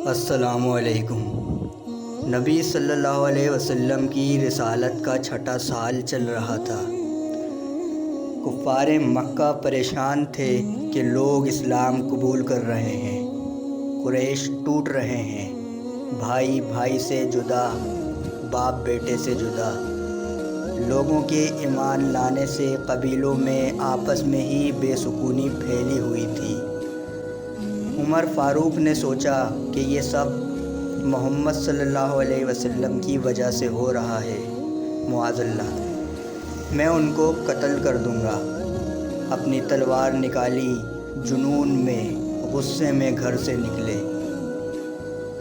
السلام علیکم۔ نبی صلی اللہ علیہ وسلم کی رسالت کا چھٹا سال چل رہا تھا۔ کفار مکہ پریشان تھے کہ لوگ اسلام قبول کر رہے ہیں، قریش ٹوٹ رہے ہیں، بھائی بھائی سے جدا، باپ بیٹے سے جدا۔ لوگوں کے ایمان لانے سے قبیلوں میں آپس میں ہی بے سکونی پھیلی ہوئی تھی۔ عمر فاروق نے سوچا کہ یہ سب محمد صلی اللہ علیہ وسلم کی وجہ سے ہو رہا ہے، معاذ اللہ، میں ان کو قتل کر دوں گا۔ اپنی تلوار نکالی، جنون میں، غصے میں گھر سے نکلے۔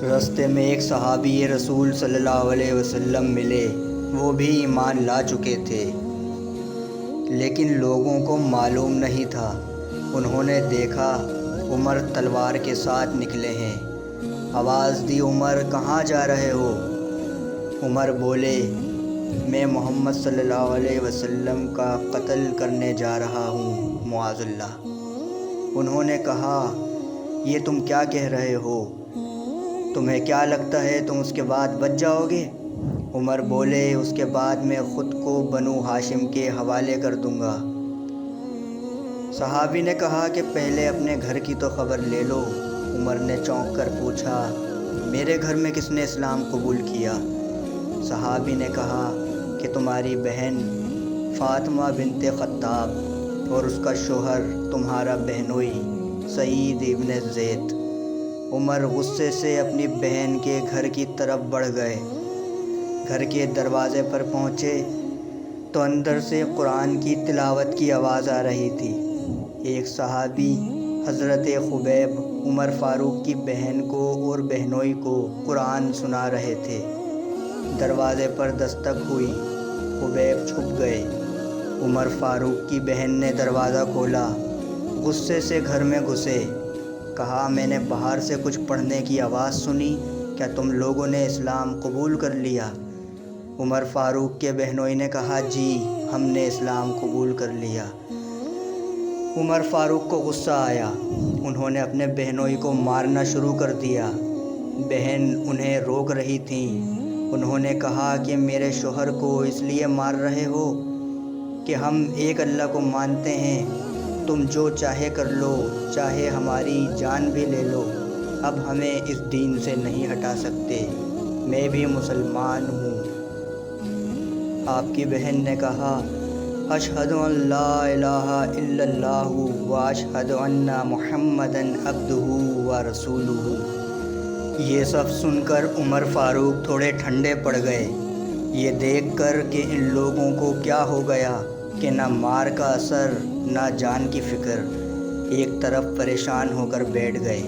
راستے میں ایک صحابی رسول صلی اللہ علیہ وسلم ملے، وہ بھی ایمان لا چکے تھے، لیکن لوگوں کو معلوم نہیں تھا۔ انہوں نے دیکھا عمر تلوار کے ساتھ نکلے ہیں، آواز دی، عمر کہاں جا رہے ہو؟ عمر بولے، میں محمد صلی اللہ علیہ وسلم کا قتل کرنے جا رہا ہوں، معاذ اللہ۔ انہوں نے کہا، یہ تم کیا کہہ رہے ہو؟ تمہیں کیا لگتا ہے تم اس کے بعد بچ جاؤ گے؟ عمر بولے، اس کے بعد میں خود کو بنو ہاشم کے حوالے کر دوں گا۔ صحابی نے کہا کہ پہلے اپنے گھر کی تو خبر لے لو۔ عمر نے چونک کر پوچھا، میرے گھر میں کس نے اسلام قبول کیا؟ صحابی نے کہا کہ تمہاری بہن فاطمہ بنت خطاب اور اس کا شوہر تمہارا بہنوئی سعید ابن زید۔ عمر غصے سے اپنی بہن کے گھر کی طرف بڑھ گئے۔ گھر کے دروازے پر پہنچے تو اندر سے قرآن کی تلاوت کی آواز آ رہی تھی۔ ایک صحابی حضرت خبیب عمر فاروق کی بہن کو اور بہنوئی کو قرآن سنا رہے تھے۔ دروازے پر دستک ہوئی، خبیب چھپ گئے۔ عمر فاروق کی بہن نے دروازہ کھولا، غصے سے گھر میں گھسے۔ کہا، میں نے باہر سے کچھ پڑھنے کی آواز سنی، کیا تم لوگوں نے اسلام قبول کر لیا؟ عمر فاروق کے بہنوئی نے کہا، جی، ہم نے اسلام قبول کر لیا۔ عمر فاروق کو غصہ آیا، انہوں نے اپنے بہنوئی کو مارنا شروع کر دیا۔ بہن انہیں روک رہی تھیں۔ انہوں نے کہا کہ میرے شوہر کو اس لیے مار رہے ہو کہ ہم ایک اللہ کو مانتے ہیں، تم جو چاہے کر لو، چاہے ہماری جان بھی لے لو، اب ہمیں اس دین سے نہیں ہٹا سکتے، میں بھی مسلمان ہوں۔ آپ کی بہن نے کہا، اشہد ان لا الہ الا اللہ و اشہد ان محمدًا عبدہ و رسولہ۔ یہ سب سن کر عمر فاروق تھوڑے ٹھنڈے پڑ گئے، یہ دیکھ کر کہ ان لوگوں کو کیا ہو گیا کہ نہ مار کا اثر نہ جان کی فکر، ایک طرف پریشان ہو کر بیٹھ گئے۔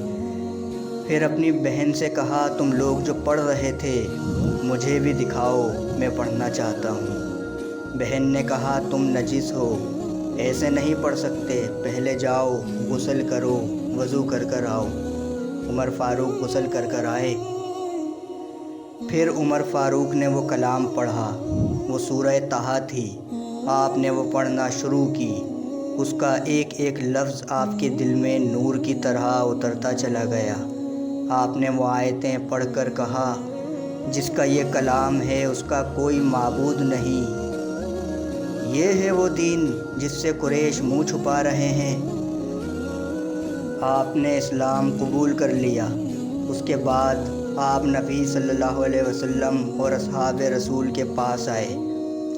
پھر اپنی بہن سے کہا، تم لوگ جو پڑھ رہے تھے مجھے بھی دکھاؤ، میں پڑھنا چاہتا ہوں۔ بہن نے کہا، تم نجس ہو، ایسے نہیں پڑھ سکتے، پہلے جاؤ غسل کرو، وضو کر کر آؤ۔ عمر فاروق غسل کر کر آئے۔ پھر عمر فاروق نے وہ کلام پڑھا، وہ سورہ طٰہٰ تھی۔ آپ نے وہ پڑھنا شروع کی، اس کا ایک ایک لفظ آپ کے دل میں نور کی طرح اترتا چلا گیا۔ آپ نے وہ آیتیں پڑھ کر کہا، جس کا یہ کلام ہے اس کا کوئی معبود نہیں، یہ ہے وہ دین جس سے قریش منہ چھپا رہے ہیں۔ آپ نے اسلام قبول کر لیا۔ اس کے بعد آپ نبی صلی اللہ علیہ وسلم اور اصحاب رسول کے پاس آئے۔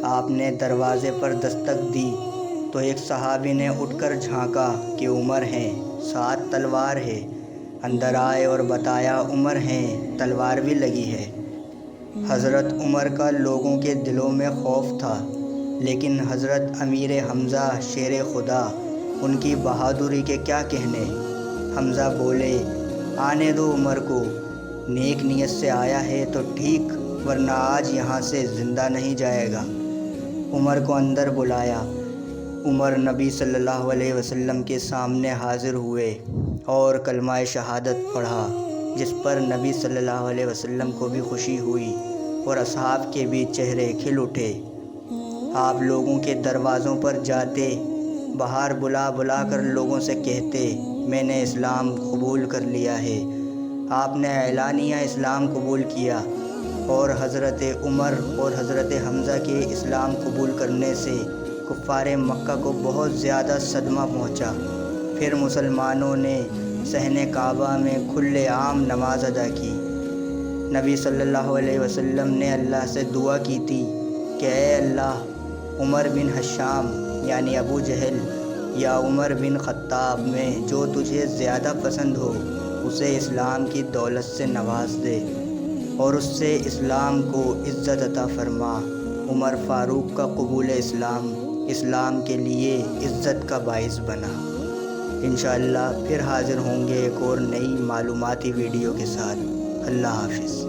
آپ نے دروازے پر دستک دی تو ایک صحابی نے اٹھ کر جھانکا کہ عمر ہیں، ساتھ تلوار ہے۔ اندر آئے اور بتایا، عمر ہیں، تلوار بھی لگی ہے۔ حضرت عمر کا لوگوں کے دلوں میں خوف تھا، لیکن حضرت امیر حمزہ شیر خدا، ان کی بہادری کے کیا کہنے۔ حمزہ بولے، آنے دو عمر کو، نیک نیت سے آیا ہے تو ٹھیک، ورنہ آج یہاں سے زندہ نہیں جائے گا۔ عمر کو اندر بلایا۔ عمر نبی صلی اللہ علیہ وسلم کے سامنے حاضر ہوئے اور کلمہ شہادت پڑھا، جس پر نبی صلی اللہ علیہ وسلم کو بھی خوشی ہوئی اور اصحاب کے بھی چہرے کھل اٹھے۔ آپ لوگوں کے دروازوں پر جاتے، باہر بلا بلا کر لوگوں سے کہتے، میں نے اسلام قبول کر لیا ہے، آپ نے اعلانیہ اسلام قبول کیا اور حضرت عمر اور حضرت حمزہ کے اسلام قبول کرنے سے کفار مکہ کو بہت زیادہ صدمہ پہنچا۔ پھر مسلمانوں نے صحن کعبہ میں کھلے عام نماز ادا کی۔ نبی صلی اللہ علیہ وسلم نے اللہ سے دعا کی تھی کہ اے اللہ، عمر بن حشام یعنی ابو جہل یا عمر بن خطاب میں جو تجھے زیادہ پسند ہو اسے اسلام کی دولت سے نواز دے اور اس سے اسلام کو عزت عطا فرما۔ عمر فاروق کا قبول اسلام کے لیے عزت کا باعث بنا۔ انشاءاللہ پھر حاضر ہوں گے ایک اور نئی معلوماتی ویڈیو کے ساتھ۔ اللہ حافظ۔